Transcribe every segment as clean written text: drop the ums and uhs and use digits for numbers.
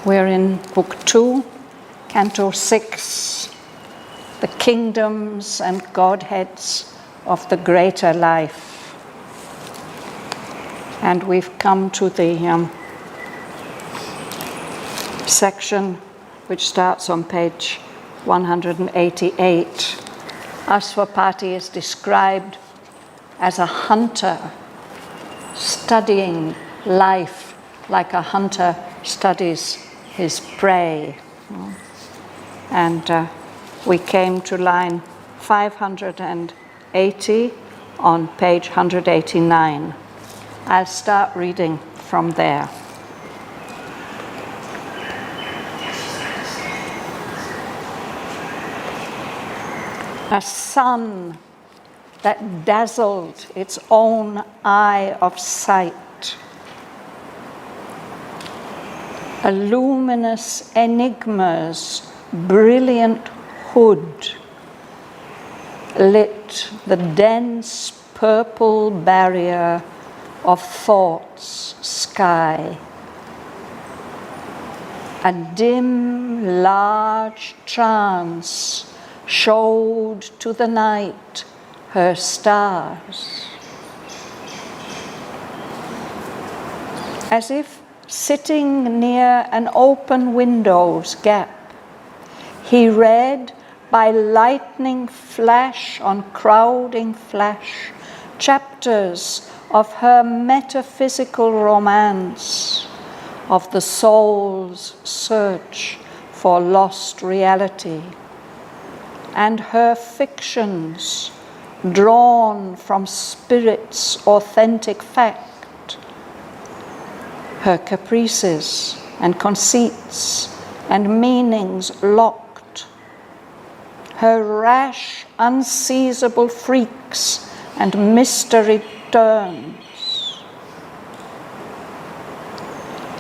We're in Book 2, Canto 6, The Kingdoms and Godheads of the Greater Life. And we've come to the section which starts on page 188. 𝒍𝒊𝒈𝒉𝒕 is described as a hunter studying life like a hunter studies his prey. And we came to line 580 on page 189. I'll start reading from there. A sun that dazzled its own eye of sight, a luminous enigma's brilliant hood lit the dense purple barrier of thought's sky. A dim, large trance showed to the night her stars. As if sitting near an open window's gap, he read by lightning flash on crowding flash chapters of her metaphysical romance, of the soul's search for lost reality, and her fictions drawn from spirit's authentic fact, her caprices and conceits and meanings locked, her rash, unseizable freaks and mystery turns,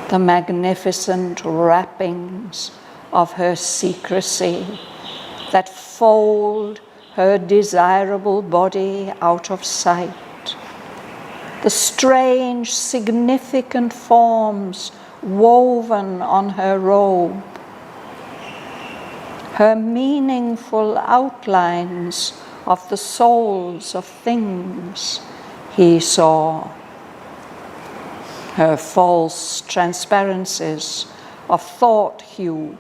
the magnificent wrappings of her secrecy that fold her desirable body out of sight, the strange, significant forms woven on her robe, her meaningful outlines of the souls of things he saw, her false transparencies of thought hue,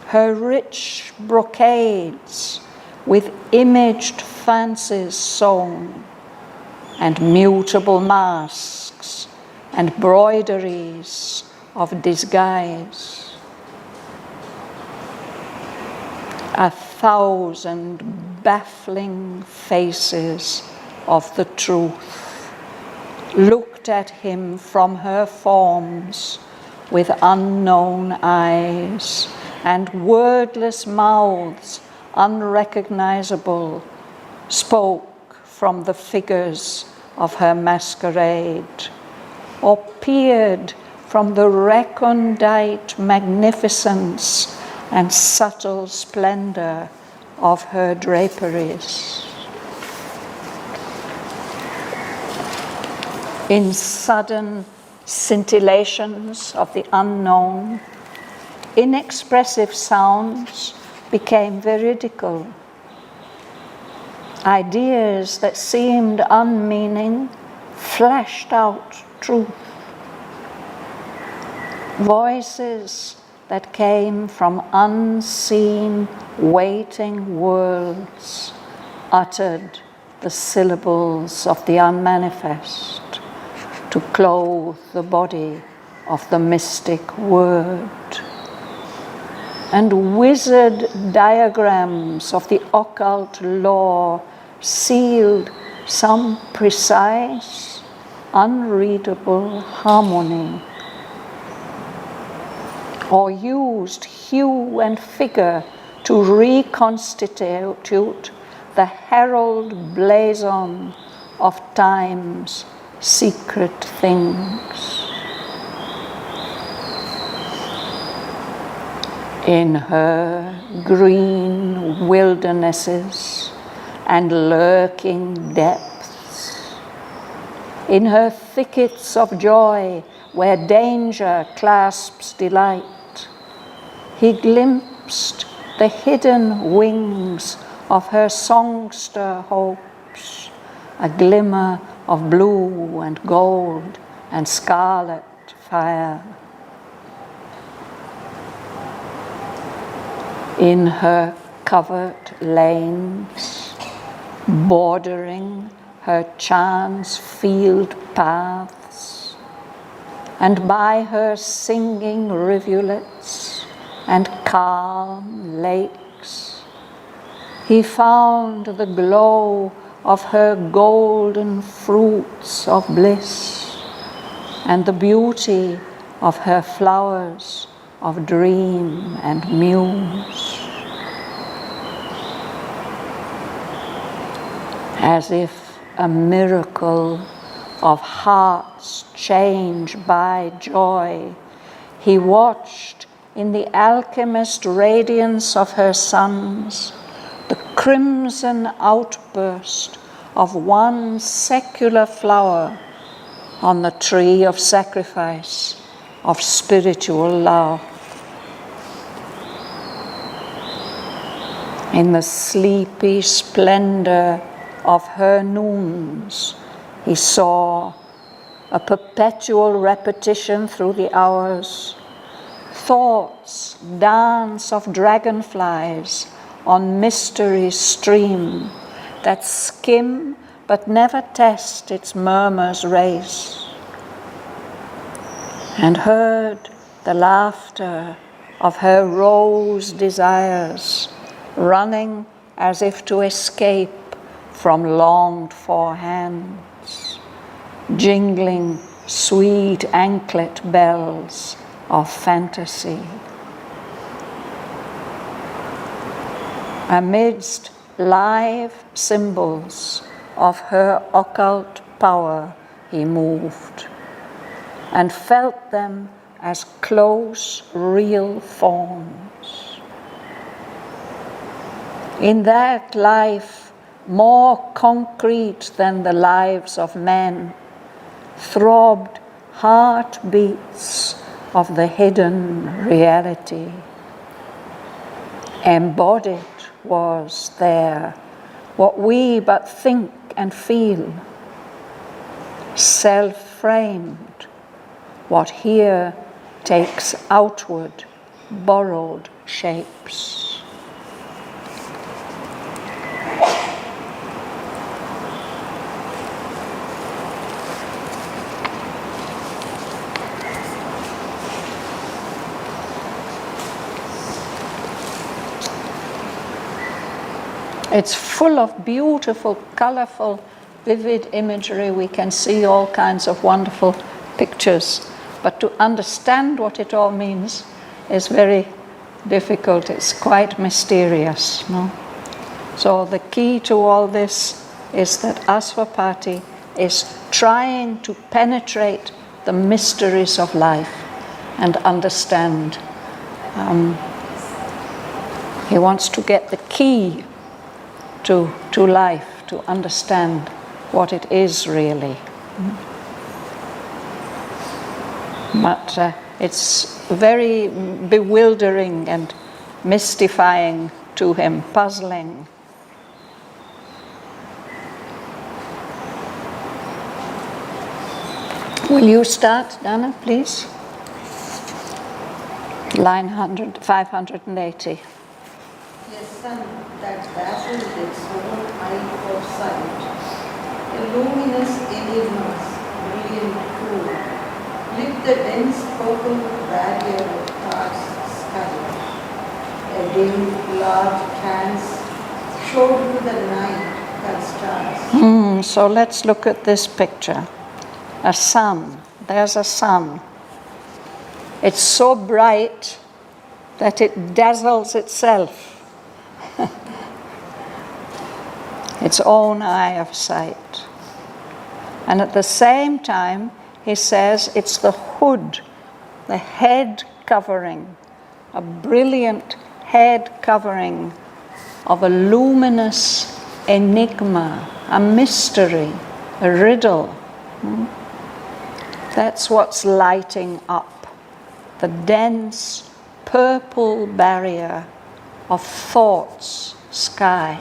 her rich brocades with imaged fancies sewn, and mutable masks and broideries of disguise. 1,000 baffling faces of the truth looked at him from her forms with unknown eyes, and wordless mouths unrecognizable spoke from the figures of her masquerade, or peered from the recondite magnificence and subtle splendor of her draperies. In sudden scintillations of the unknown, inexpressive sounds became veridical. Ideas that seemed unmeaning flashed out truth. Voices that came from unseen, waiting worlds uttered the syllables of the unmanifest to clothe the body of the mystic word. And wizard diagrams of the occult law sealed some precise, unreadable harmony, or used hue and figure to reconstitute the herald blazon of time's secret things. In her green wildernesses and lurking depths, in her thickets of joy where danger clasps delight. He glimpsed the hidden wings of her songster hopes, a glimmer of blue and gold and scarlet fire. In her covered lanes, bordering her chance-field paths, and by her singing rivulets and calm lakes, he found the glow of her golden fruits of bliss and the beauty of her flowers of dream and muse. As if a miracle of hearts changed by joy, he watched in the alchemist radiance of her suns the crimson outburst of one secular flower on the tree of sacrifice, of spiritual love. In the sleepy splendor of her noons, he saw a perpetual repetition through the hours, thoughts dance of dragonflies on mystery stream that skim but never test its murmur's race, and heard the laughter of her rose desires running as if to escape from longed-for hands, jingling sweet anklet bells of fantasy. Amidst live symbols of her occult power he moved, and felt them as close, real forms. In that life, more concrete than the lives of men, throbbed heartbeats of the hidden reality. Embodied was there what we but think and feel, self-framed, what here takes outward, borrowed shapes. It's full of beautiful, colorful, vivid imagery. We can see all kinds of wonderful pictures. But to understand what it all means is very difficult. It's quite mysterious. No? So the key to all this is that 𝒍𝒊𝒈𝒉𝒕 is trying to penetrate the mysteries of life and understand. He wants to get the key to life, to understand what it is really. But it's very bewildering and mystifying to him, puzzling. Will you start, Dana, please? Line 580. A sun that dazzled its whole height of sight, a luminous enigma's brilliant pool, lit the dense purple barrier of God's sky. A dim, large trance showed through the night like stars. So let's look at this picture. A sun. There's a sun. It's so bright that it dazzles itself. Its own eye of sight. And at the same time, he says it's the hood, the head covering, a brilliant head covering of a luminous enigma, a mystery, a riddle. That's what's lighting up, the dense purple barrier of thought's sky.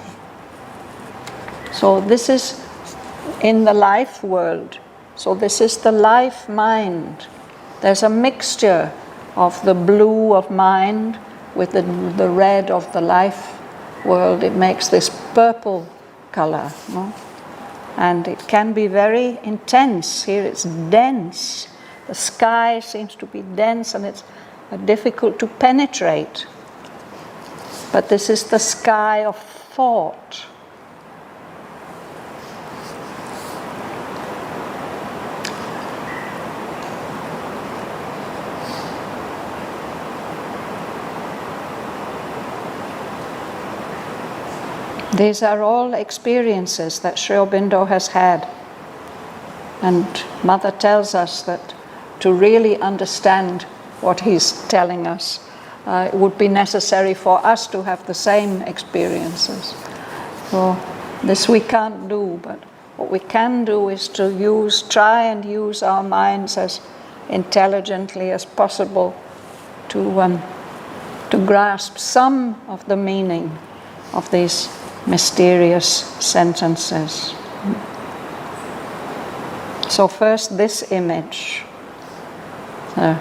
So this is in the life world. So this is the life mind. There's a mixture of the blue of mind with the red of the life world. It makes this purple color. No? And it can be very intense. Here it's dense. The sky seems to be dense and it's difficult to penetrate. But this is the sky of thought. These are all experiences that Sri Aurobindo has had. And Mother tells us that to really understand what he's telling us, it would be necessary for us to have the same experiences. So this we can't do, but what we can do is to try and use our minds as intelligently as possible to grasp some of the meaning of these mysterious sentences. So first this image, the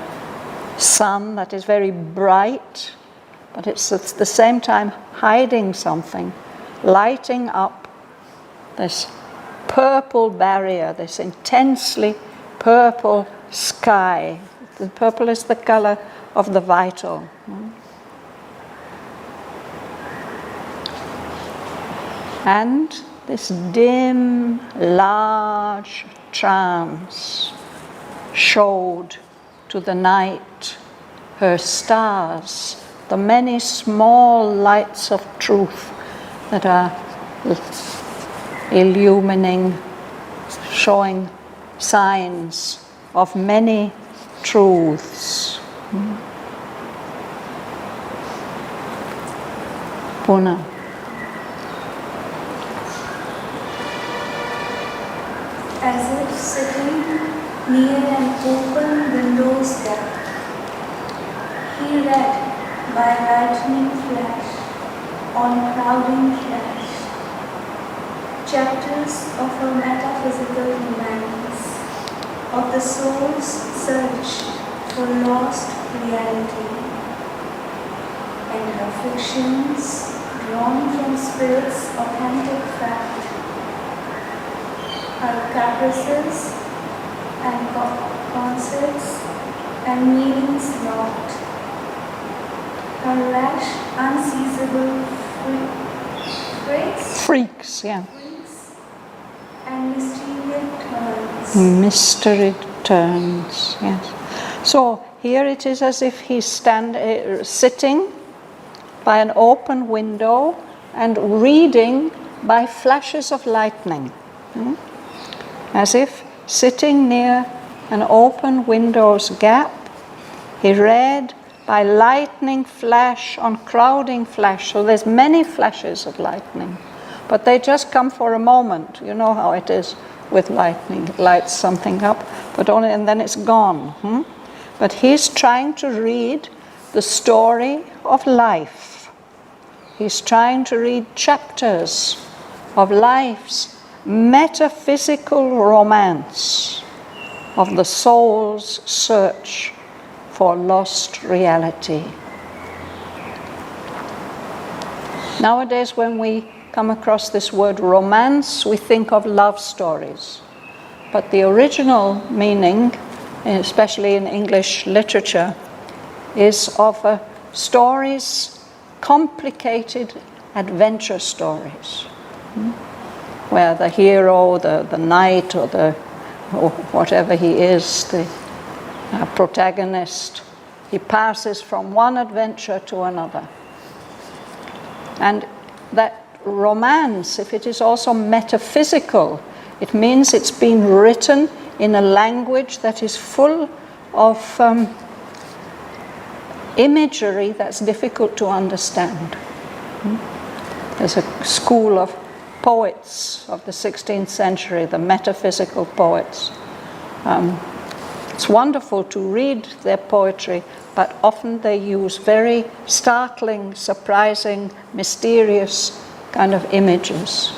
sun that is very bright, but it's at the same time hiding something, lighting up this purple barrier, this intensely purple sky. The purple is the color of the vital. And this dim, large trance showed to the night her stars, the many small lights of truth that are illumining, showing signs of many truths. Puna. As if sitting near an open window's gap, he read by lightning flash on crowding flash chapters of her metaphysical romance, of the soul's search for lost reality, and her fictions drawn from spirit's authentic fact. Her caprices and concepts and meanings locked. Her rash, unseizable freaks, yeah. Freaks and mysterious turns. Mystery turns, yes. So here it is as if he's sitting by an open window and reading by flashes of lightning. As if sitting near an open window's gap, he read by lightning flash on crowding flash. So there's many flashes of lightning, but they just come for a moment. You know how it is with lightning. It lights something up, but only, and then it's gone. But he's trying to read the story of life. He's trying to read chapters of life's metaphysical romance, of the soul's search for lost reality. Nowadays, when we come across this word romance, we think of love stories. But the original meaning, especially in English literature, is of stories, complicated adventure stories. Where the hero, the knight, or whatever he is, the protagonist, he passes from one adventure to another. And that romance, if it is also metaphysical, it means it's been written in a language that is full of imagery that's difficult to understand. There's a school of poets of the 16th century, the metaphysical poets, It's wonderful to read their poetry, but often they use very startling, surprising, mysterious kind of images.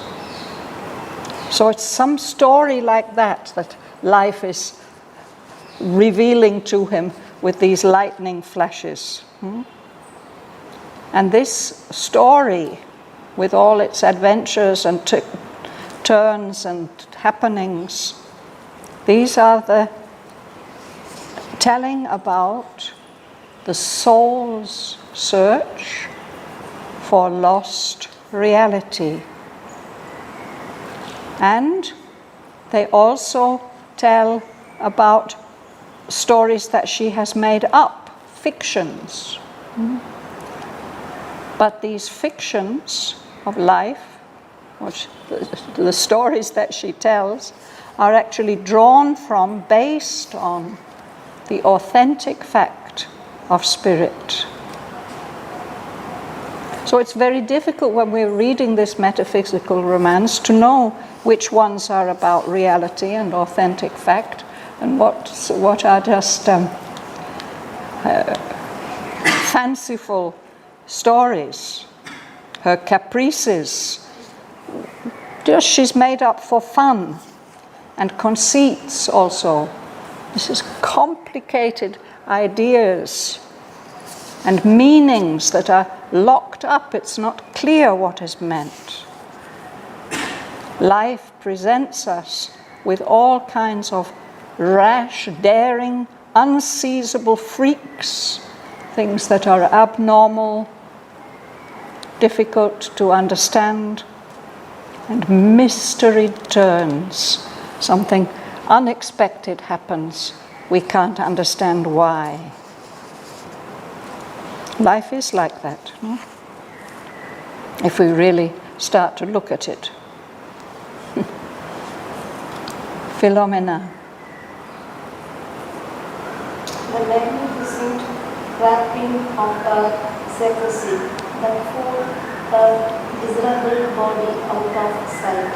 So it's some story like that life is revealing to him with these lightning flashes. And this story, with all its adventures and turns and happenings, these are the telling about the soul's search for lost reality. And they also tell about stories that she has made up, fictions. But these fictions of life, which the stories that she tells, are actually drawn from, based on, the authentic fact of spirit. So it's very difficult when we're reading this metaphysical romance to know which ones are about reality and authentic fact and what are just fanciful stories. Her caprices, just she's made up for fun, and conceits also. This is complicated ideas and meanings that are locked up. It's not clear what is meant. Life presents us with all kinds of rash, daring, unseizable freaks, things that are abnormal, difficult to understand, and mystery turns. Something unexpected happens. We can't understand why. Life is like that, no? If we really start to look at it. Philomena. The magnificent wrapping of her secrecy that pulled her miserable body out of sight.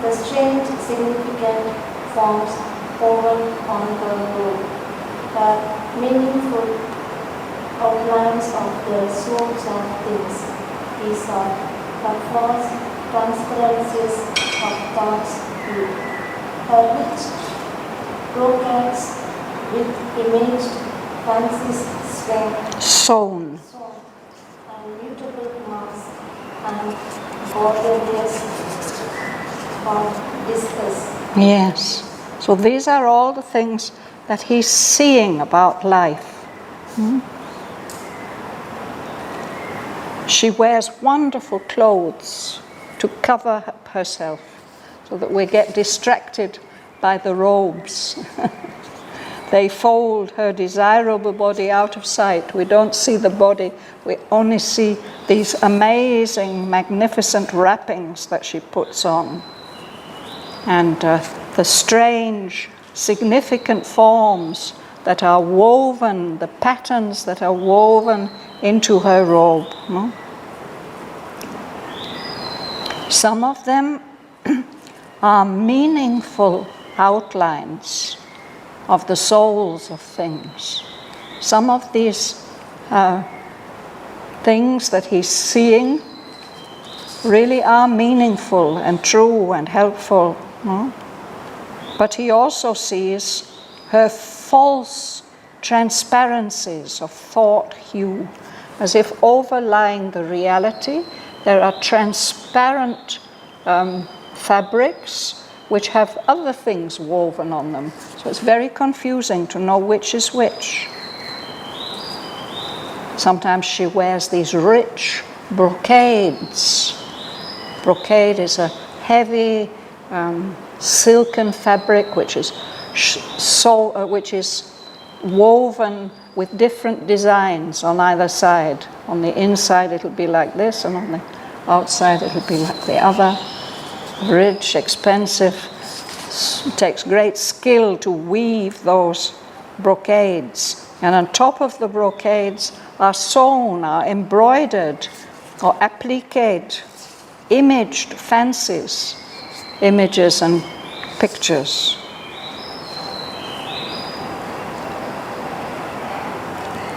The strange, significant forms woven on her robe, her meaningful outlines of the souls of things he saw, her false transparencies of thoughts too, her rich brocades with imaged fancies sewn, and mutable masks and borderless for discuss. Yes. So these are all the things that he's seeing about life. She wears wonderful clothes to cover up herself so that we get distracted by the robes. They fold her desirable body out of sight. We don't see the body, we only see these amazing, magnificent wrappings that she puts on. And the strange, significant forms that are woven, the patterns that are woven into her robe. No? Some of them are meaningful outlines of the souls of things. Some of these things that he's seeing really are meaningful and true and helpful. No? But he also sees her false transparencies of thought hue, as if overlying the reality there are transparent fabrics which have other things woven on them. So it's very confusing to know which is which. Sometimes she wears these rich brocades. Brocade is a heavy silken fabric which is woven with different designs on either side. On the inside it'll be like this, and on the outside it'll be like the other. Rich, expensive. It takes great skill to weave those brocades. And on top of the brocades are sewn, are embroidered, or appliqued, imaged fancies, images and pictures.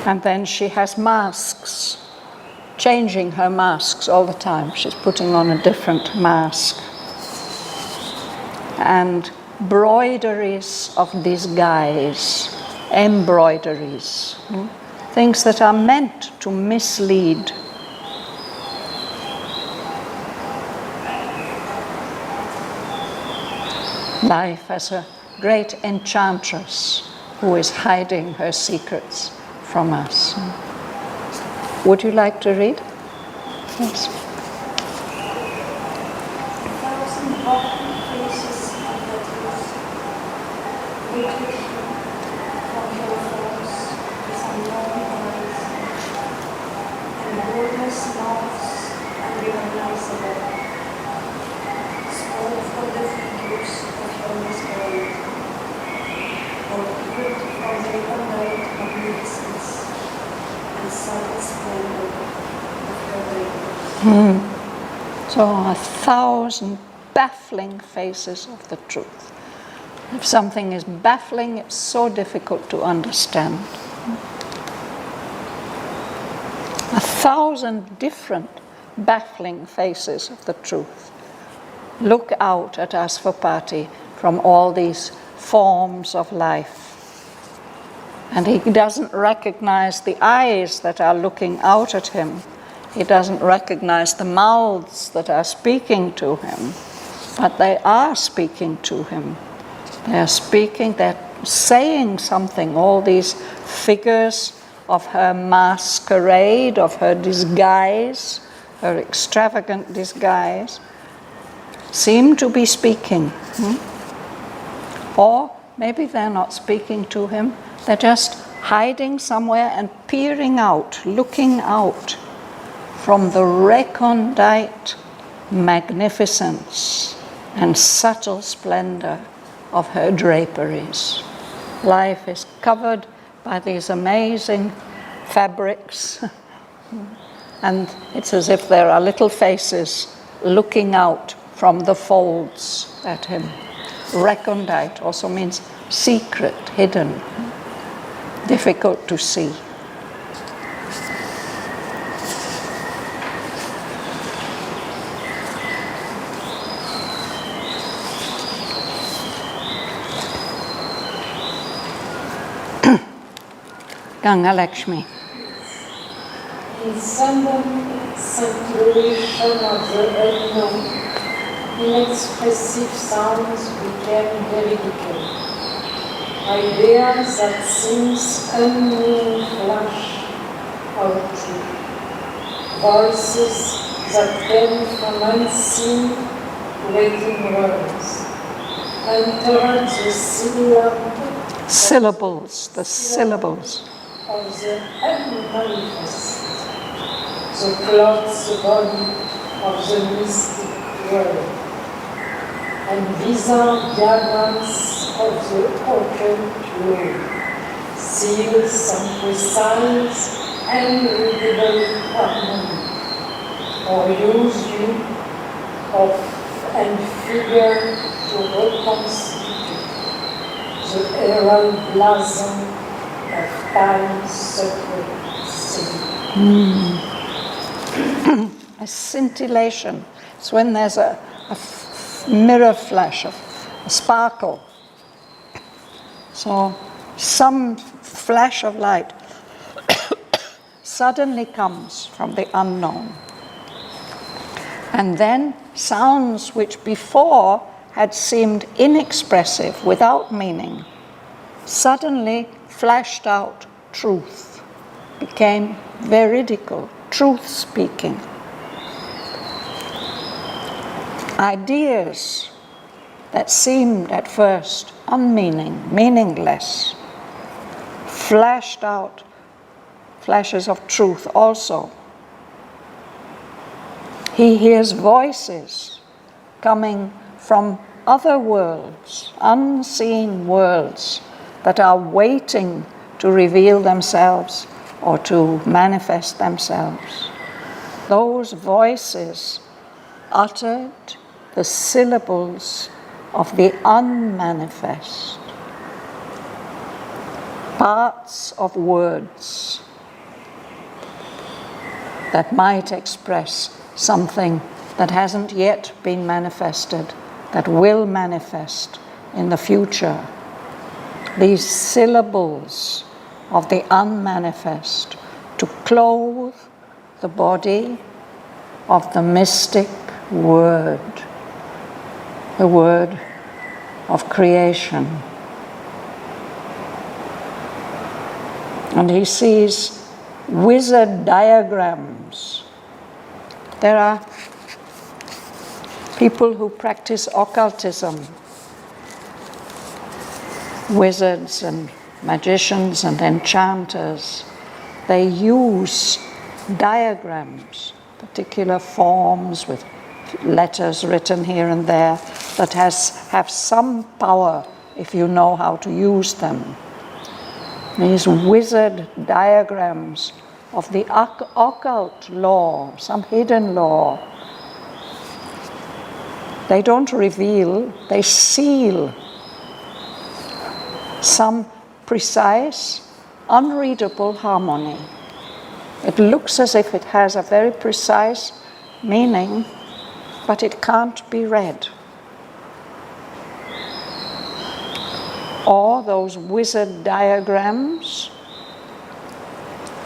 And then she has masks, changing her masks all the time. She's putting on a different mask. And broideries of disguise, embroideries, things that are meant to mislead. Life as a great enchantress who is hiding her secrets from us. Would you like to read? Yes. So 1,000 baffling faces of the truth. If something is baffling, it's so difficult to understand. 1,000 different baffling faces of the truth look out at 𝒍𝒊𝒈𝒕 from all these forms of life. And he doesn't recognize the eyes that are looking out at him. He doesn't recognize the mouths that are speaking to him, but they are speaking to him. They are speaking, they're saying something. All these figures of her masquerade, of her disguise, her extravagant disguise, seem to be speaking. Or maybe they're not speaking to him, they're just hiding somewhere and peering out, looking out from the recondite magnificence and subtle splendor of her draperies. Life is covered by these amazing fabrics, and it's as if there are little faces looking out from the folds at him. Recondite also means secret, hidden, difficult to see. Ganga Lakshmi. In sudden circulation of the unknown, inexpressive sounds became veritable. Ideas that seems unmeaning flash out truth. Voices that came from unseen waiting words. Entered the syllables, the syllables of the unmanifest, the clothes, the body of the mystic world, and bizarre diagrams of the occult law, seals and precise and readable harmony, or using of and figure to reconstitute the herald blazon of time's sacred scene. A scintillation. It's when there's a mirror flash, a sparkle. So some flash of light suddenly comes from the unknown. And then sounds which before had seemed inexpressive, without meaning, suddenly flashed out truth, became veridical, truth-speaking. Ideas that seemed at first unmeaning, meaningless, flashed out flashes of truth also. He hears voices coming from other worlds, unseen worlds that are waiting to reveal themselves or to manifest themselves. Those voices uttered the syllables of the unmanifest, parts of words that might express something that hasn't yet been manifested, that will manifest in the future. These syllables of the unmanifest to clothe the body of the mystic word, the word of creation. And he sees wizard diagrams. There are people who practice occultism, wizards and magicians and enchanters. They use diagrams, particular forms with letters written here and there that have some power if you know how to use them. These wizard diagrams of the occult law, some hidden law. They don't reveal, they seal some precise, unreadable harmony. It looks as if it has a very precise meaning, but it can't be read. Or those wizard diagrams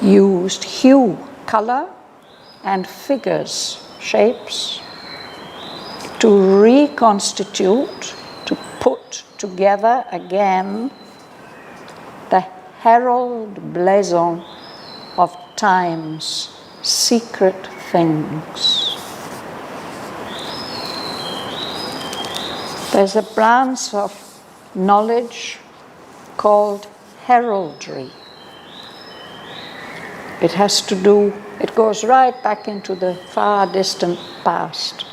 used hue, color, and figures, shapes, to reconstitute, to put together again the herald blazon of time's secret things. There's a branch of knowledge called heraldry. It has to do, it goes right back into the far distant past.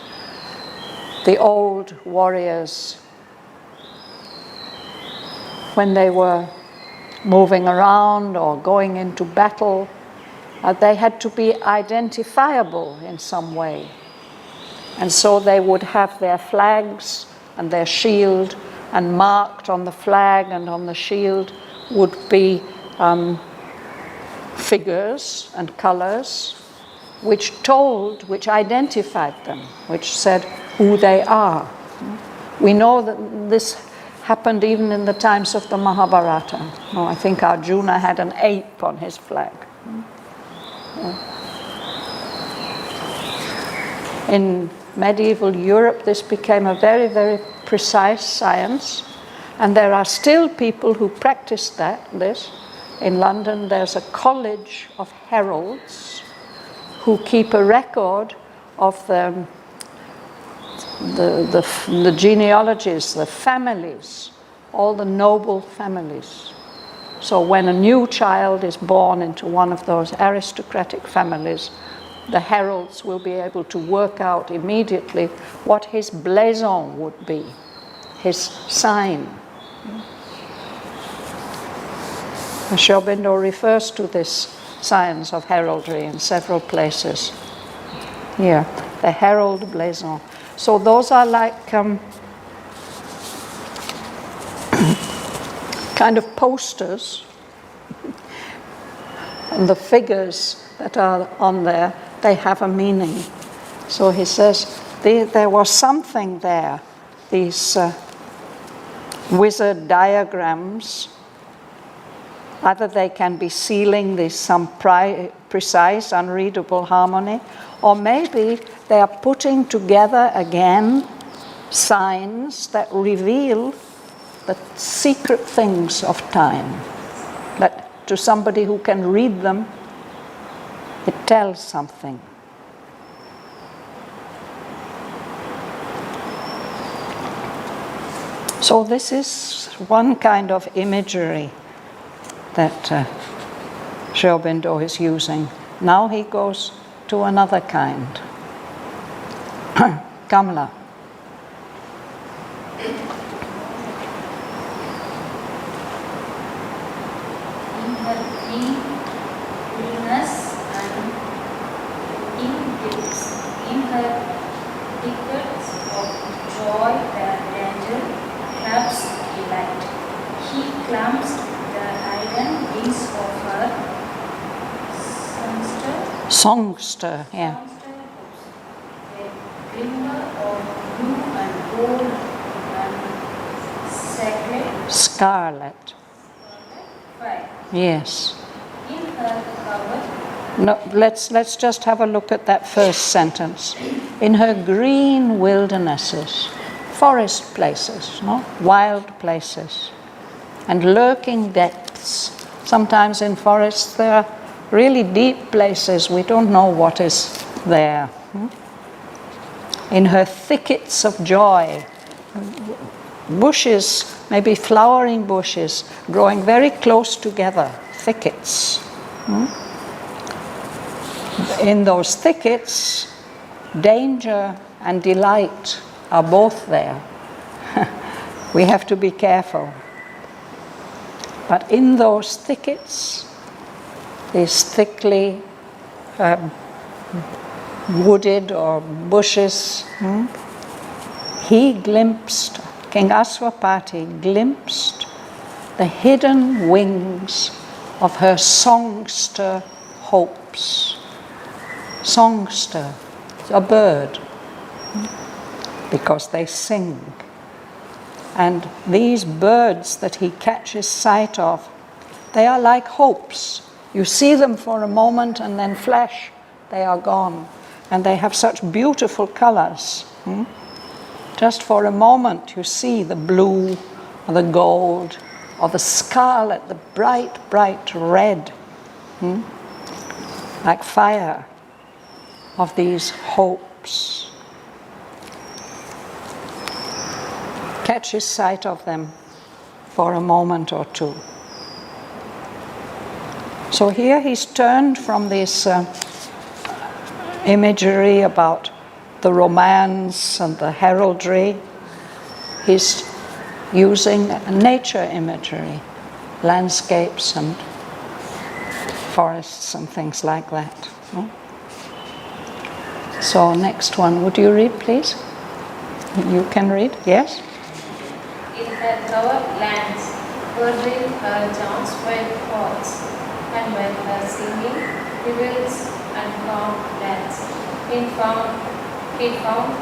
The old warriors, when they were moving around or going into battle, they had to be identifiable in some way. And so they would have their flags and their shield, and marked on the flag and on the shield would be figures and colors which identified them, which said who they are. We know that this happened even in the times of the Mahabharata. I think Arjuna had an ape on his flag. In medieval Europe, this became a very, very precise science, and there are still people who practice this. In London, there's a college of heralds who keep a record of the genealogies, the families, all the noble families. So when a new child is born into one of those aristocratic families, the heralds will be able to work out immediately what his blazon would be, his sign. Sri Aurobindo refers to this science of heraldry in several places. Here, the herald blazon. So those are like kind of posters, and the figures that are on there, they have a meaning. So he says there was something there, these wizard diagrams. Either they can be sealing some precise, unreadable harmony, or maybe they are putting together again signs that reveal the secret things of time. That to somebody who can read them, it tells something. So this is one kind of imagery that Sri Aurobindo is using. Now he goes to another kind. Kamala. In her illness and in her tickets of joy and danger, perhaps delight, he clamps the iron wings of her sunster Songster, yeah. Songster hoops. A glimmer of blue and gold and Scarlet. 5. Yes. In her cover, No, let's just have a look at that first sentence. In her green wildernesses, forest places, no? Wild places, and lurking depths. Sometimes in forests there are really deep places. We don't know what is there. In her thickets of joy, bushes, maybe flowering bushes, growing very close together, thickets. In those thickets, danger and delight are both there. We have to be careful. But in those thickets, these thickly wooded or bushes, he glimpsed, King Ashwapati glimpsed the hidden wings of her songster hopes. Songster, a bird, because they sing. And these birds that he catches sight of, they are like hopes. You see them for a moment and then flash, they are gone. And they have such beautiful colors. Just for a moment you see the blue or the gold or the scarlet, the bright, bright red, like fire, of these hopes. Catches sight of them for a moment or two. So here he's turned from this imagery about the romance and the heraldry. He's using nature imagery, landscapes and forests and things like that. So next one, would you read, please? You can read, yes? in her covered lands, purging her charms when thoughts, and when her singing reveals and calm lands. He found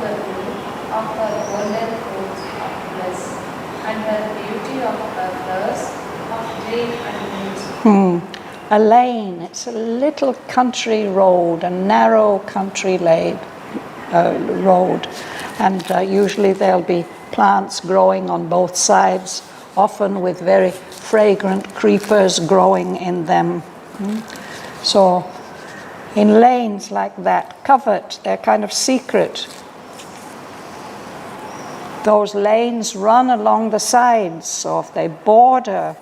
the rule of her golden roots of bliss, and her beauty of her flowers of dream and music. A lane, it's a little country road, a narrow country road, and usually there'll be plants growing on both sides, often with very fragrant creepers growing in them. So in lanes like that, covered, they're kind of secret. Those lanes run along the sides, so if they border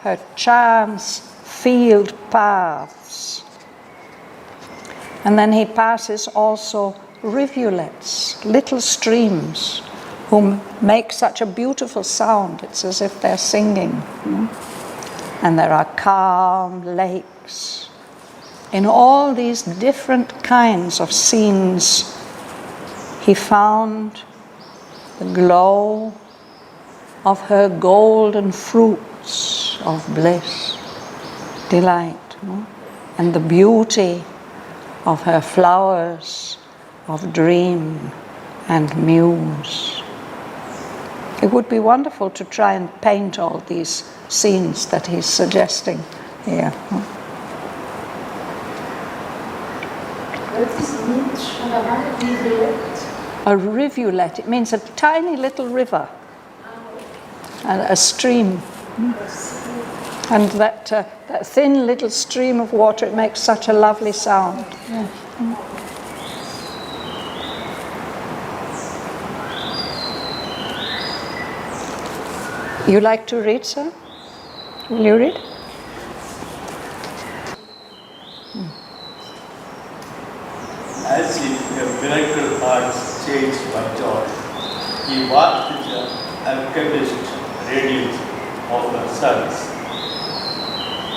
her chance field paths. And then he passes also rivulets, little streams, who make such a beautiful sound. It's as if they're singing. And there are calm lakes. In all these different kinds of scenes, he found the glow of her golden fruits of bliss, delight, and the beauty of her flowers of dream and muse. It would be wonderful to try and paint all these scenes that he's suggesting here. What does it mean, Shraddhavan, rivulet? A rivulet, it means a tiny little river, and a stream. And that thin little stream of water, it makes such a lovely sound. Yeah. You like to read, sir? Will you read? As if her miracle hearts changed by joy, he walked with the alchemist radiance of her sons.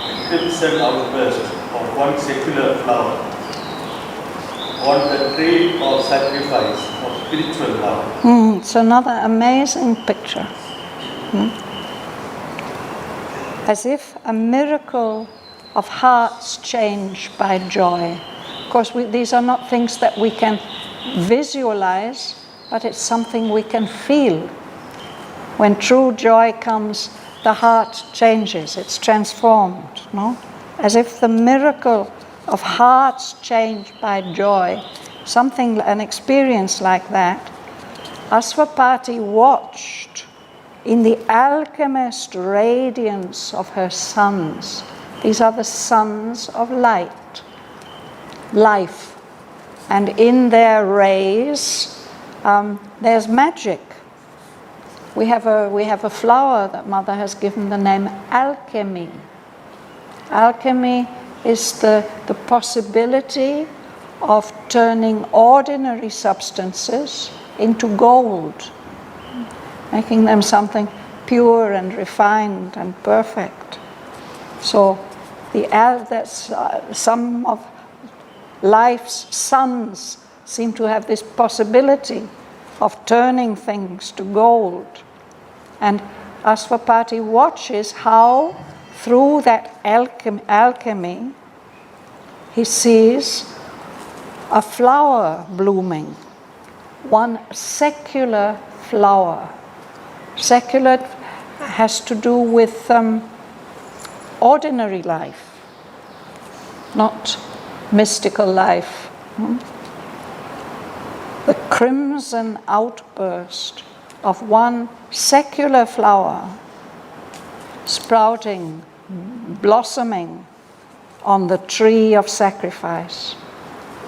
A crimson outburst of one secular flower on the tree of sacrifice of spiritual love. It's another amazing picture. As if a miracle of hearts changed by joy. course, these are not things that we can visualize, but it's something we can feel. When true joy comes, the heart changes, it's transformed, no? As if the miracle of hearts changed by joy, an experience like that. 𝒍𝒊𝒈𝒉𝒕 watched in the alchemist radiance of her sons. These are the sons of light, life. And in their rays, there's magic. We have a flower that Mother has given the name alchemy. Alchemy is the possibility of turning ordinary substances into gold, making them something pure and refined and perfect. So some of life's sons seem to have this possibility of turning things to gold. And 𝒍𝒊𝒈𝒉𝒕 watches how, through that alchemy, he sees a flower blooming, one secular flower. Secular has to do with ordinary life, not mystical life. The crimson outburst of one secular flower sprouting, blossoming on the tree of sacrifice,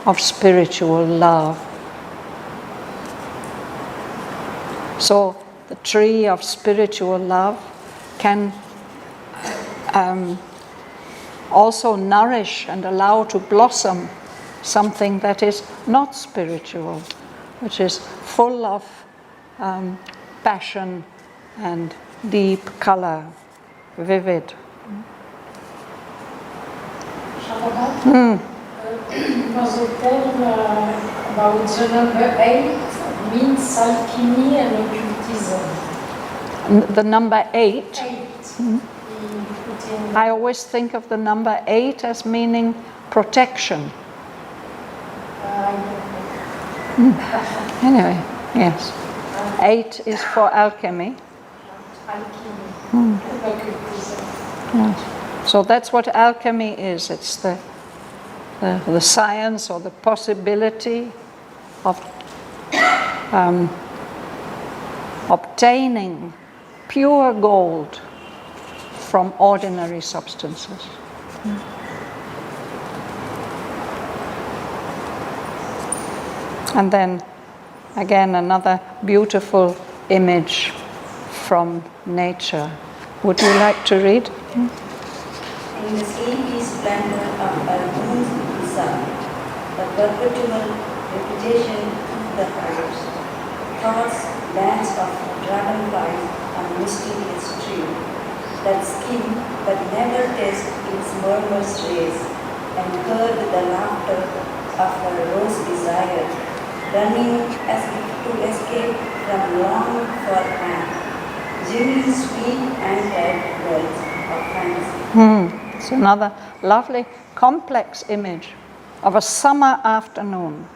of spiritual love. So the tree of spiritual love can also nourish and allow to blossom something that is not spiritual, which is full of passion and deep color, vivid. Shraddhavan, was the term about the number 8 means alchemy and occultism. The number 8? 8. I always think of the number 8 as meaning protection. Anyway, yes. 8 is for alchemy. Yes. So that's what alchemy is. It's the science or the possibility of obtaining pure gold from ordinary substances. And then again another beautiful image from nature. Would you like to read? In the sleepy splendor of a moon's sun, the perpetual reputation of the heights, thoughts dance of dragonflies on mysterious tree, that skin that never tastes its murmurs rays, and heard the laughter of her rose desire, running as if to escape from long for hand, Jimmy sweet anchored words of fantasy. It's another lovely, complex image of a summer afternoon.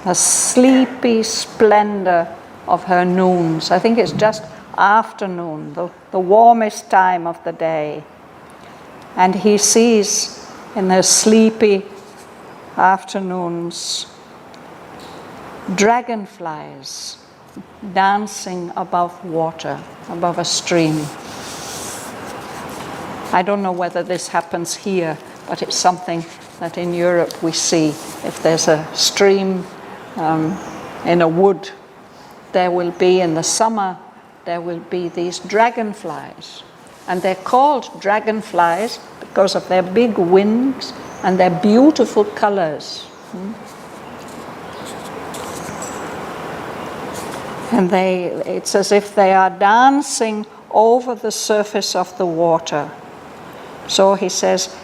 The sleepy splendor of her noons. I think it's just afternoon, the warmest time of the day. And he sees in her sleepy afternoons dragonflies dancing above water, above a stream. I don't know whether this happens here, but it's something that in Europe we see. If there's a stream in a wood, there will be, in the summer, there will be these dragonflies. And they're called dragonflies because of their big wings and their beautiful colors. And it's as if they are dancing over the surface of the water. So he says,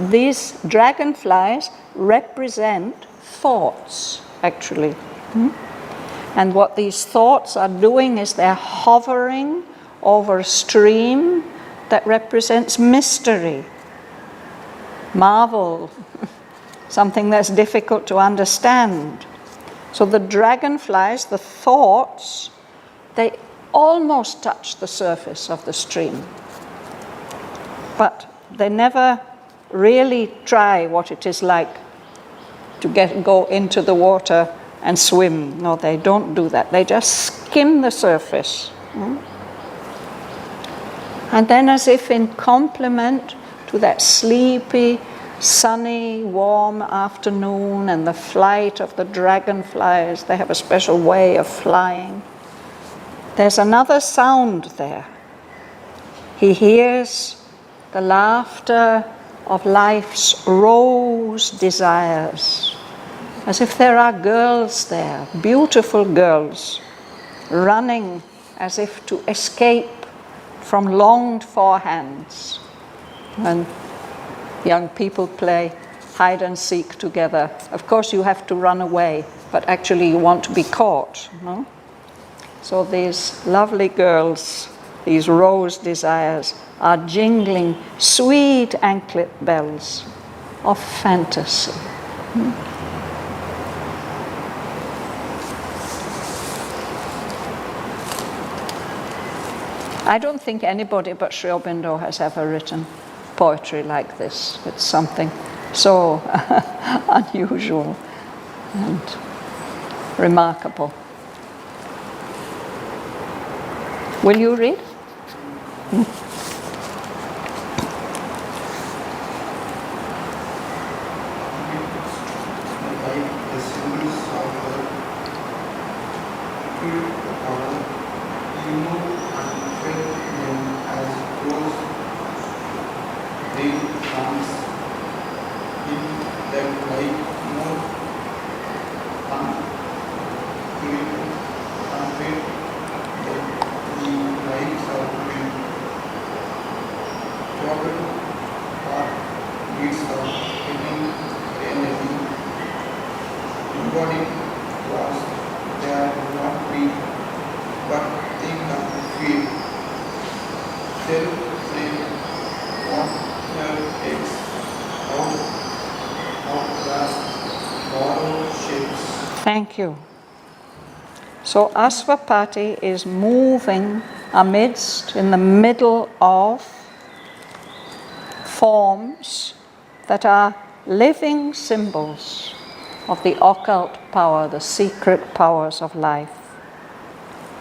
these dragonflies represent thoughts, actually. And what these thoughts are doing is they're hovering over a stream that represents mystery, marvel, something that's difficult to understand. So the dragonflies, the thoughts, they almost touch the surface of the stream. But they never really try what it is like to go into the water and swim. No, they don't do that. They just skim the surface. And then, as if in complement to that sleepy, sunny, warm afternoon and the flight of the dragonflies, they have a special way of flying. There's another sound there. He hears the laughter of life's rose desires, as if there are girls there, beautiful girls, running as if to escape from longed-for hands. When young people play hide and seek together, of course you have to run away, but actually you want to be caught. No? So these lovely girls, these rose desires, are jingling sweet anklet bells of fantasy. I don't think anybody but Sri Aurobindo has ever written poetry like this. It's something so unusual and remarkable. Will you read? Thank you. So 𝒍𝒊𝒈𝒕 is moving amidst, in the middle of forms that are living symbols of the occult power, the secret powers of life.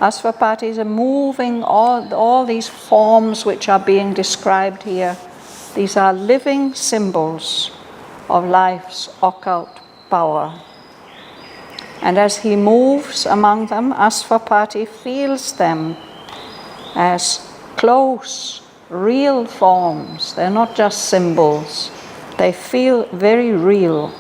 𝒍𝒊𝒈𝒕 is moving all these forms which are being described here. These are living symbols of life's occult power. And as he moves among them, 𝒍𝒊𝒈𝒕 feels them as close, real forms. They're not just symbols. They feel very real.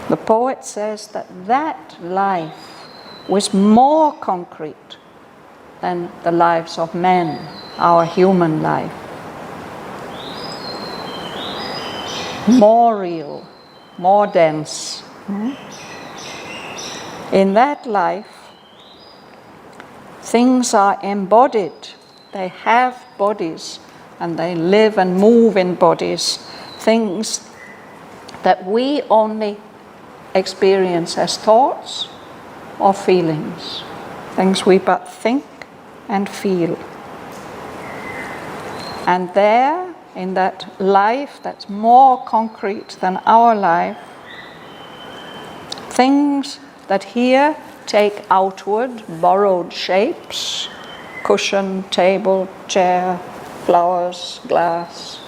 The poet says that life was more concrete than the lives of men, our human life. More real, more dense. In that life, things are embodied. They have bodies and they live and move in bodies. Things that we only experience as thoughts or feelings. Things we but think and feel. And there, in that life that's more concrete than our life, things that here take outward, borrowed shapes, cushion, table, chair, flowers, glass.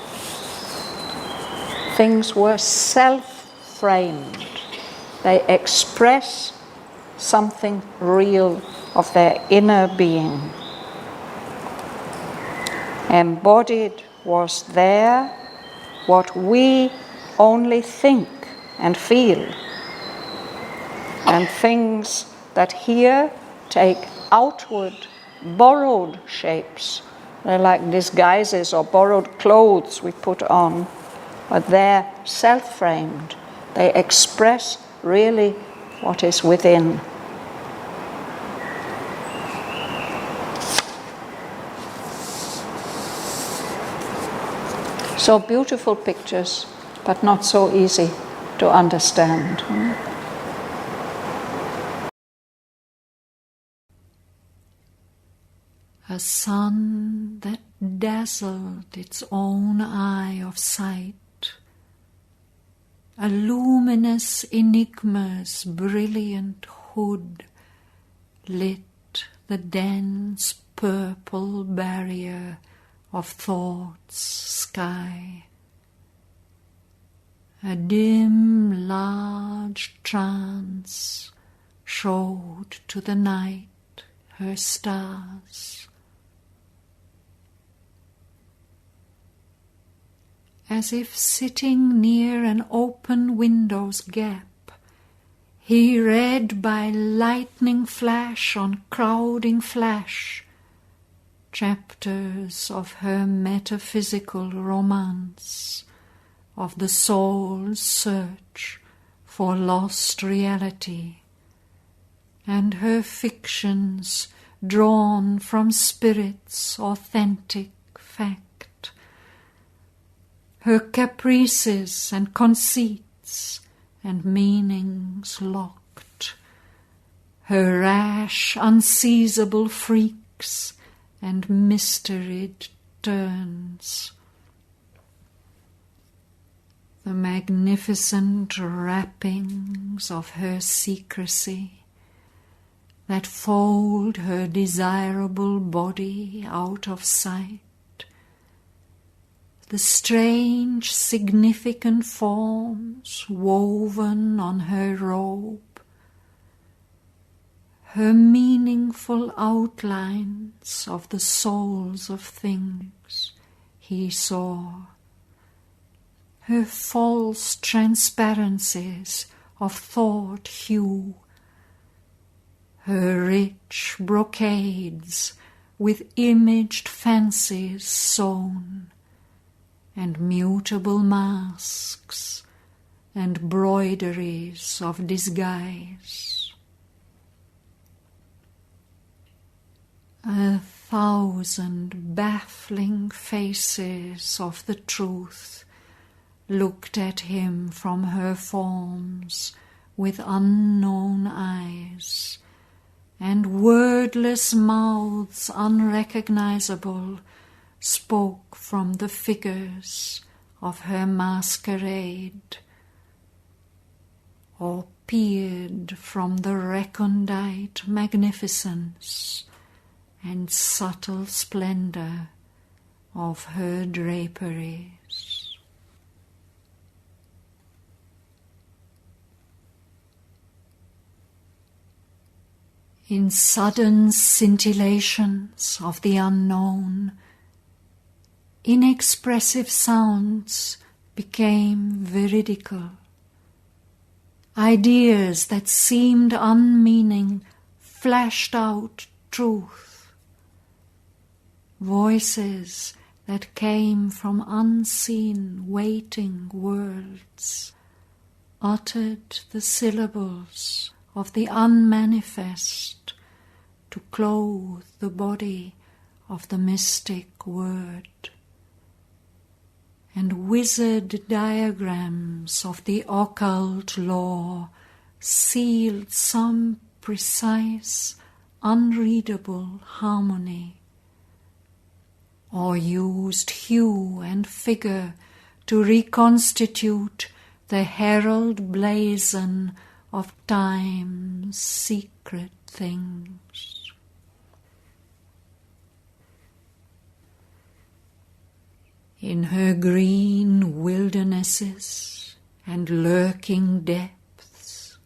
Things were self-framed. They express something real of their inner being. Embodied was there what we only think and feel. And things that here take outward, borrowed shapes. They're like disguises or borrowed clothes we put on, but they're self-framed. They express really what is within. So beautiful pictures but not so easy to understand. A sun that dazzled its own eye of sight, a luminous enigma's brilliant hood lit the dense purple barrier of thought's sky. A dim, large trance showed to the night her stars. As if sitting near an open window's gap, he read by lightning flash on crowding flash chapters of her metaphysical romance, of the soul's search for lost reality, and her fictions drawn from spirit's authentic fact, her caprices and conceits and meanings locked, her rash, unseizable freaks and mysteried turns. The magnificent wrappings of her secrecy that fold her desirable body out of sight, the strange, significant forms woven on her robe, her meaningful outlines of the souls of things he saw, her false transparencies of thought hue, her rich brocades with imaged fancies sewn, and mutable masks and broideries of disguise. 1,000 baffling faces of the truth looked at him from her forms with unknown eyes, and wordless mouths unrecognizable spoke from the figures of her masquerade, or peered from the recondite magnificence and subtle splendor of her draperies. In sudden scintillations of the unknown, inexpressive sounds became veridical. Ideas that seemed unmeaning flashed out truth. Voices that came from unseen, waiting worlds uttered the syllables of the unmanifest to clothe the body of the mystic word. And wizard diagrams of the occult law sealed some precise, unreadable harmony, or used hue and figure to reconstitute the herald blazon of time's secret things. In her green wildernesses and lurking depths,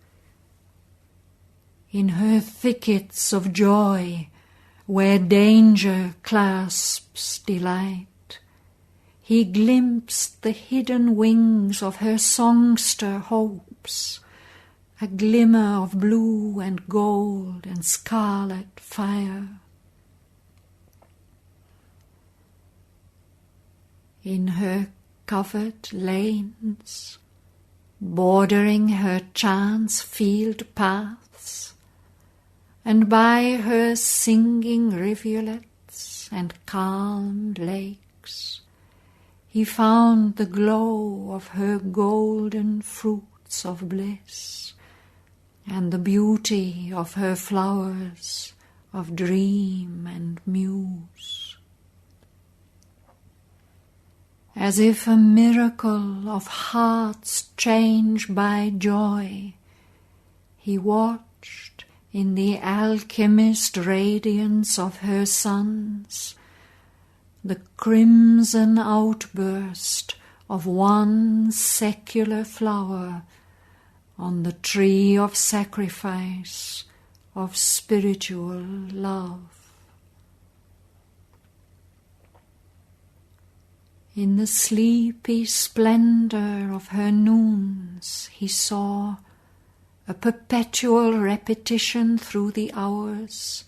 in her thickets of joy where danger clasps delight, he glimpsed the hidden wings of her songster hopes, a glimmer of blue and gold and scarlet fire. In her covered lanes, bordering her chance-field paths, and by her singing rivulets and calm lakes, he found the glow of her golden fruits of bliss, and the beauty of her flowers of dream and muse. As if a miracle of hearts changed by joy, he watched in the alchemist radiance of her suns the crimson outburst of one secular flower on the tree of sacrifice of spiritual love. In the sleepy splendor of her noons, he saw a perpetual repetition through the hours,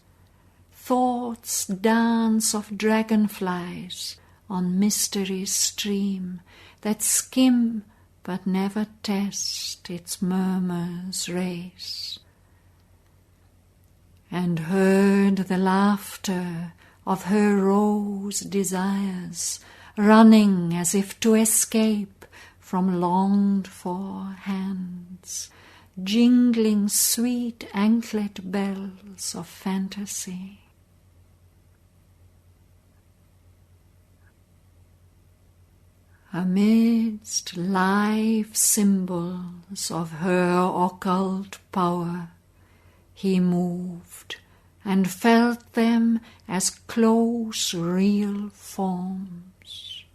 thoughts dance of dragonflies on mystery's stream that skim but never test its murmur's race, and heard the laughter of her rose desires running as if to escape from longed-for hands, jingling sweet anklet bells of fantasy. Amidst live symbols of her occult power, he moved and felt them as close real forms.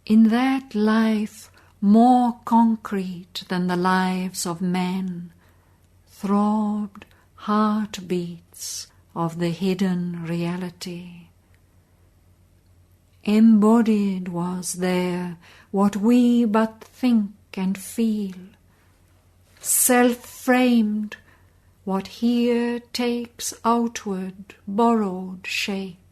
In that life more concrete than the lives of men throbbed heartbeats of the hidden reality. Embodied was there what we but think and feel, self-framed what here takes outward borrowed shape.